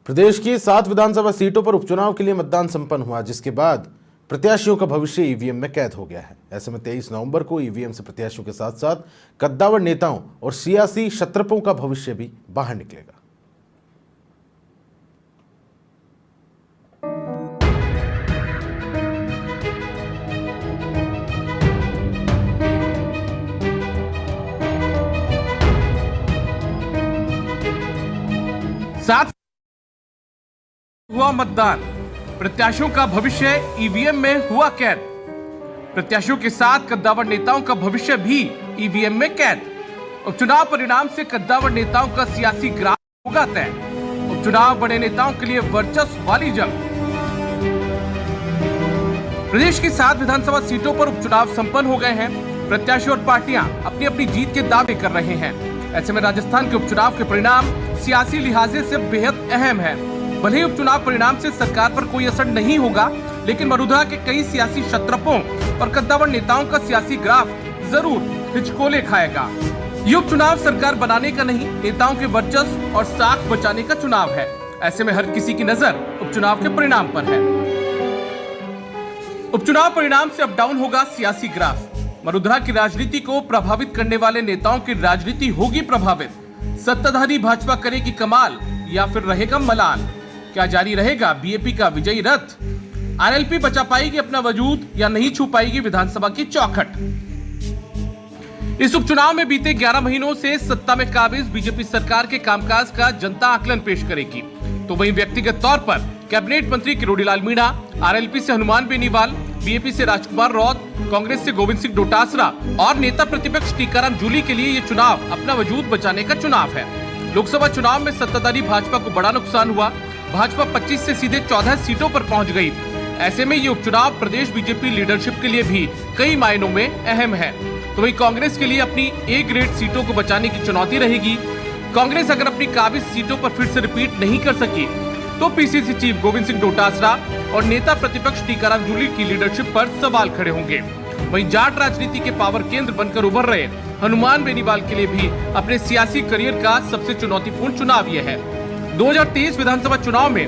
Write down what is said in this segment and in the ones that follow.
प्रदेश की 7 विधानसभा सीटों पर उपचुनाव के लिए मतदान संपन्न हुआ, जिसके बाद प्रत्याशियों का भविष्य ईवीएम में कैद हो गया है। ऐसे में 23 नवंबर को ईवीएम से प्रत्याशियों के साथ साथ कद्दावर नेताओं और सियासी क्षत्रपों का भविष्य भी बाहर निकलेगा। सात हुआ मतदान, प्रत्याशियों का भविष्य ईवीएम में हुआ कैद। प्रत्याशियों के साथ कद्दावर नेताओं का भविष्य भी ईवीएम में कैद। उपचुनाव परिणाम से कद्दावर नेताओं का सियासी ग्राफ होगा तय। उपचुनाव बड़े नेताओं के लिए वर्चस्व वाली जंग। प्रदेश की 7 विधानसभा सीटों पर उपचुनाव संपन्न हो गए हैं। प्रत्याशी और पार्टियां अपनी अपनी जीत के दावे कर रहे हैं। ऐसे में राजस्थान के उपचुनाव के परिणाम सियासी लिहाजे से बेहद अहम है। भले ही उपचुनाव परिणाम से सरकार पर कोई असर नहीं होगा, लेकिन वडोदरा के कई सियासी क्षत्रपों और कद्दावर नेताओं का सियासी ग्राफ जरूर हिचकोले खाएगा। ये उपचुनाव सरकार बनाने का नहीं, नेताओं के वर्चस्व और साख बचाने का चुनाव है। ऐसे में हर किसी की नजर उपचुनाव के परिणाम पर है। उपचुनाव परिणाम से अप डाउन होगा सियासी ग्राफ। वडोदरा की राजनीति को प्रभावित करने वाले नेताओं की राजनीति होगी प्रभावित। सत्ताधारी भाजपा करेगी कमाल या फिर रहेगा मलाल? क्या जारी रहेगा बीएपी का विजयी रथ? आरएलपी बचा पाएगी अपना वजूद या नहीं छू पाएगी विधानसभा की चौखट? इस उपचुनाव में बीते 11 महीनों से सत्ता में काबिज बीजेपी सरकार के कामकाज का जनता आकलन पेश करेगी। तो वहीं व्यक्तिगत तौर पर कैबिनेट मंत्री किरोड़ीलाल मीणा, आरएलपी से हनुमान बेनीवाल, बीएपी से राजकुमार रौत, कांग्रेस से गोविंद सिंह डोटासरा और नेता प्रतिपक्ष टीकाराम जूली के लिए ये चुनाव अपना वजूद बचाने का चुनाव है। लोकसभा चुनाव में सत्ताधारी भाजपा को बड़ा नुकसान हुआ। भाजपा 25 से सीधे 14 सीटों पर पहुंच गई। ऐसे में ये उपचुनाव प्रदेश बीजेपी लीडरशिप के लिए भी कई मायनों में अहम है। तो वहीं कांग्रेस के लिए अपनी ए ग्रेड सीटों को बचाने की चुनौती रहेगी। कांग्रेस अगर अपनी काबिज सीटों पर फिर से रिपीट नहीं कर सकी तो पीसीसी चीफ गोविंद सिंह डोटासरा और नेता प्रतिपक्ष टीकाराम जूली की लीडरशिप पर सवाल खड़े होंगे। वहीं जाट राजनीति के पावर केंद्र बनकर उभर रहे हनुमान बेनीवाल के लिए भी अपने सियासी करियर का सबसे चुनौतीपूर्ण चुनाव यह है। 2023 विधानसभा चुनाव में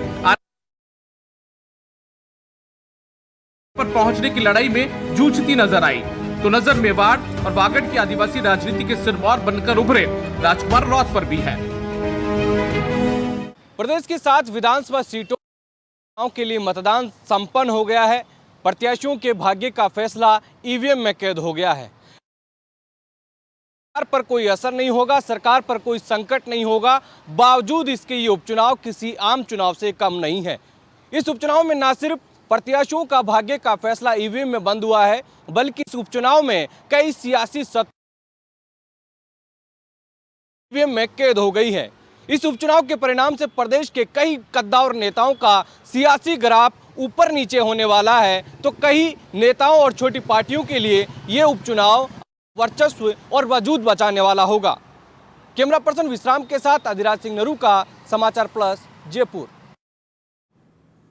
पर पहुंचने की लड़ाई में जूझती नजर आई तो नजर मेवाड़ और वागड़ की आदिवासी राजनीति के सिरमौर बनकर उभरे राजकुमार रौत पर भी है। प्रदेश की 7 विधानसभा सीटों के लिए मतदान संपन्न हो गया है। प्रत्याशियों के भाग्य का फैसला ईवीएम में कैद हो गया है। सरकार पर कोई असर नहीं होगा, सरकार पर कोई संकट नहीं होगा, बावजूद इसके ये उपचुनाव किसी आम चुनाव से कम नहीं है। इस उपचुनाव में न सिर्फ प्रत्याशियों का भाग्य का फैसला ईवीएम में बंद हुआ है, बल्कि इस उपचुनाव में कई सियासी सत्ता ईवीएम में कैद हो गई है। इस उपचुनाव के परिणाम से प्रदेश के कई कद्दावर नेताओं का सियासी ग्राफ ऊपर नीचे होने वाला है, तो कई नेताओं और छोटी पार्टियों के लिए ये उपचुनाव वर्चस्व और वजूद बचाने वाला होगा। कैमरा पर्सन विश्राम के साथ अधिराज सिंह नरू का समाचार प्लस जयपुर।